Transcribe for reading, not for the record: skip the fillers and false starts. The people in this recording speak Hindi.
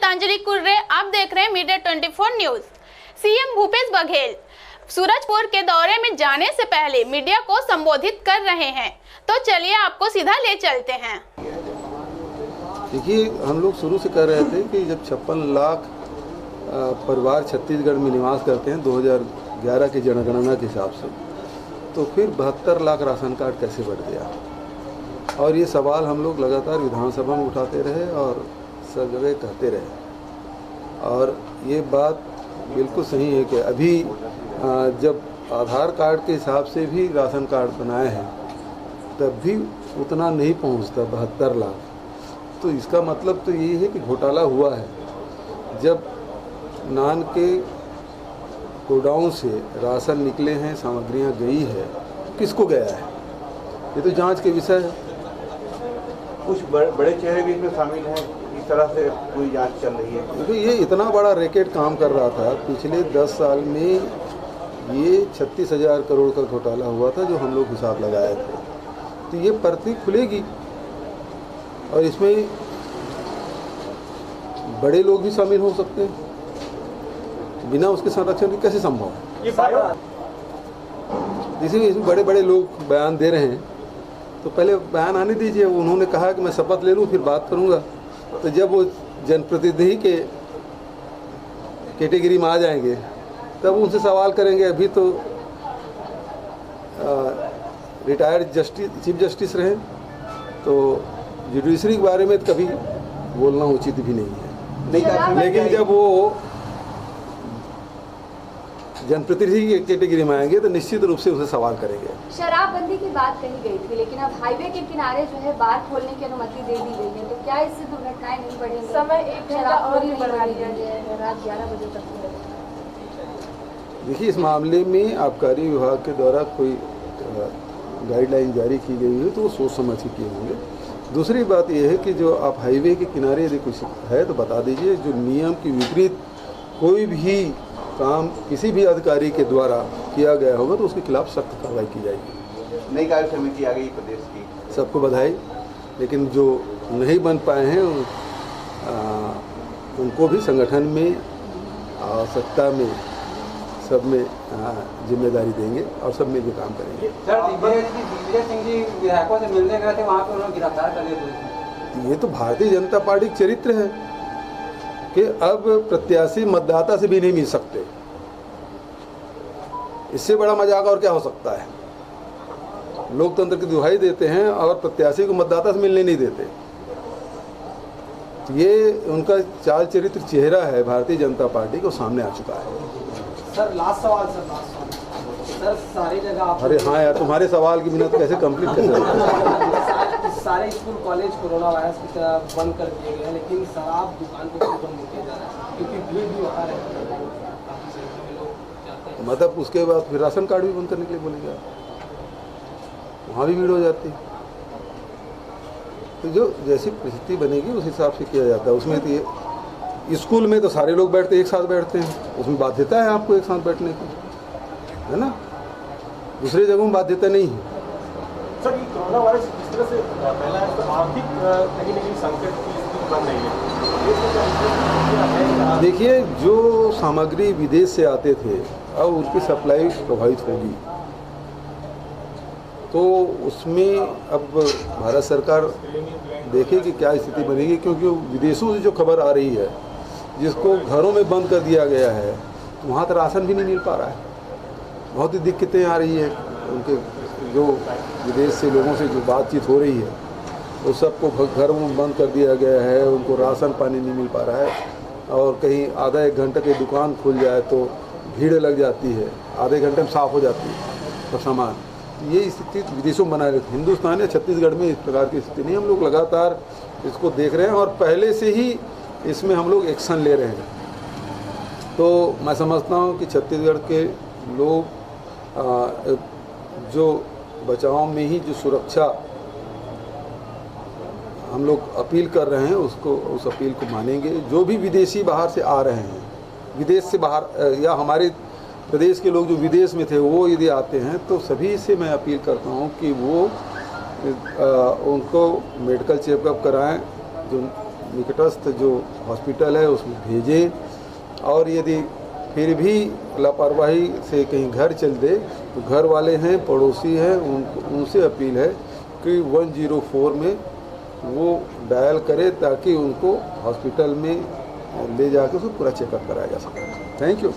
गीतांजलि कुर्रे, आप देख रहे हैं media 24 news. CM Bhupesh Baghel Surajpur के दौरे में जाने से पहले मीडिया को संबोधित कर रहे हैं, तो चलिए आपको सीधा ले चलते हैं। देखिए, हम लोग शुरू से कह रहे थे कि जब 56 लाख परिवार छत्तीसगढ़ में निवास करते हैं 2011 की जनगणना के हिसाब से, तो फिर 72 लाख राशन कार्ड कैसे बढ़ गया। और ये सवाल हम लोग लगातार विधानसभा में उठाते रहे और सब जगह कहते रहे। और ये बात बिल्कुल सही है कि अभी जब आधार कार्ड के हिसाब से भी राशन कार्ड बनाए हैं तब भी उतना नहीं पहुंचता 72 लाख। तो इसका मतलब तो ये है कि घोटाला हुआ है। जब नान के गोडाउन से राशन निकले हैं, सामग्रियां गई है, किसको गया है, ये तो जांच के विषय है। कुछ बड़े चेहरे भी इसमें शामिल हैं, इस तरह से कोई जांच चल रही है। क्योंकि ये इतना बड़ा रैकेट काम कर रहा था। पिछले 10 साल में ये 36,000 करोड़ का घोटाला हुआ था जो हम लोग हिसाब लगाए थे। तो ये परती खुलेगी और इसमें बड़े लोग भी शामिल हो सकते हैं। बिना उसके संरक्षण के कैसे संभव है। जैसे इसमें बड़े बड़े लोग बयान दे रहे हैं, तो पहले बयान आने दीजिए। उन्होंने कहा कि मैं शपथ ले लूँ फिर बात करूँगा। तो जब वो जनप्रतिनिधि के कैटेगरी में आ जाएंगे तब उनसे सवाल करेंगे। अभी तो रिटायर्ड चीफ जस्टिस रहे, तो जुडिशरी के बारे में कभी बोलना उचित भी नहीं है। लेकिन जब वो जनप्रतिनिधि की कैटेगरी में आएंगे तो निश्चित रूप से उसे सवाल करेंगे। शराबबंदी की बात कही गई थी, लेकिन अब हाईवे के किनारे जो है बार खोलने की अनुमति दे दी गई है, तो क्या इससे दुर्घटनाएं नहीं बढ़ेंगी? समय 1 घंटा और ही बढ़ा दिया गया है, रात 11 बजे तक। देखिए, इस मामले में आबकारी विभाग के द्वारा कोई गाइडलाइन जारी की गई है तो वो सोच समझ के किए होंगे। दूसरी बात यह है कि जो आप हाईवे के किनारे यदि कुछ है तो बता दीजिए। जो नियम की विपरीत कोई भी काम किसी भी अधिकारी के द्वारा किया गया होगा तो उसके खिलाफ सख्त कार्रवाई की जाएगी। नई कार्य समिति आ गई प्रदेश की, सबको बधाई। लेकिन जो नहीं बन पाए हैं उनको भी संगठन में और सत्ता में सब में जिम्मेदारी देंगे और सब मिलकर काम करेंगे। सर, दिग्विजय सिंह जी विधायकों से मिलने गए थे, वहाँ पे उन्होंने गिरफ्तार कर लिया। ये तो भारतीय जनता पार्टी का चरित्र है कि अब प्रत्याशी मतदाता से भी नहीं मिल सकते। इससे बड़ा मजाक और क्या हो सकता है। लोकतंत्र की दुहाई देते हैं और प्रत्याशी को मतदाता से मिलने नहीं देते। तो ये उनका चाल चरित्र चेहरा है भारतीय जनता पार्टी को सामने आ चुका है। सर, लास्ट सवाल सर, सारी जगह आप... अरे हाँ यार, तुम्हारे सवाल की बिना तो कैसे कंप्लीट कैसे होगा। सारे स्कूल कॉलेज कोरोना वायरस की तरह बंद कर दिए गए हैं, लेकिन शराब दुकान को बंद किया जा रहा है क्योंकि भीड़ भी वहाँ रहती है। मतलब उसके बाद फिर राशन कार्ड भी बंद करने के लिए बोलेगा, वहाँ भी भीड़ हो जाती। तो जो जैसी परिस्थिति बनेगी उस हिसाब से किया जाता है। उसमें तो ये स्कूल में तो सारे लोग बैठते, एक साथ बैठते हैं, उसमें बाध्यता है आपको एक साथ बैठने की, है ना। दूसरी जगहों में बाध्यता नहीं है। सर, ये कोरोना वायरस जिस तरह से फैला है तो आर्थिक कहीं न कहीं संकट की स्थिति बन रही है। देखिए, जो सामग्री विदेश से आते थे अब उनकी सप्लाई प्रभावित होगी, तो उसमें अब भारत सरकार देखे कि क्या स्थिति बनेगी। क्योंकि विदेशों से जो खबर आ रही है, जिसको घरों में बंद कर दिया गया है, तो वहाँ तो राशन भी नहीं मिल पा रहा है। बहुत ही दिक्कतें आ रही है। उनके जो विदेश से लोगों से जो बातचीत हो रही है वो सबको घरों में बंद कर दिया गया है। उनको राशन पानी नहीं मिल पा रहा है और कहीं आधा 1 घंटे की दुकान खुल जाए तो भीड़ लग जाती है, आधे घंटे में साफ़ हो जाती है तो सामान। ये स्थिति विदेशों में बना रहे। हिंदुस्तान या छत्तीसगढ़ में इस प्रकार की स्थिति नहीं। हम लोग लगातार इसको देख रहे हैं और पहले से ही इसमें हम लोग एक्शन ले रहे हैं। तो मैं समझता हूँ कि छत्तीसगढ़ के लोग जो बचाव में ही जो सुरक्षा हम लोग अपील कर रहे हैं उसको, उस अपील को मानेंगे। जो भी विदेशी बाहर से आ रहे हैं, विदेश से बाहर या हमारे प्रदेश के लोग जो विदेश में थे वो यदि आते हैं तो सभी से मैं अपील करता हूँ कि वो उनको मेडिकल चेकअप कराएं। जो निकटस्थ जो हॉस्पिटल है उसमें भेजें। और यदि फिर भी लापरवाही से कहीं घर चल दे तो घर वाले हैं, पड़ोसी हैं, उनसे अपील है कि 104 में वो डायल करे ताकि उनको हॉस्पिटल में ले जाकर उसको पूरा चेकअप कराया जा सके। Thank you.